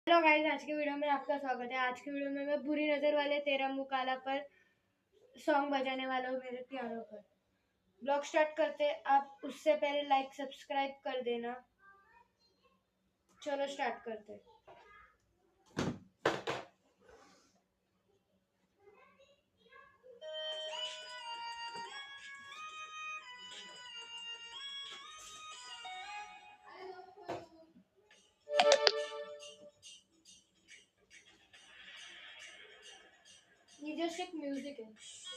Hello guys, आज के video में आपका स्वागत है। आज के वीडियो में मैं बुरी नजर वाले तेरा मुंह काला पर सॉन्ग बजाने वाला हूँ मेरे पियानो पर। ब्लॉग स्टार्ट करते, आप उससे पहले लाइक सब्सक्राइब कर देना। चलो स्टार्ट करते। ये जस्ट एक म्यूजिक है।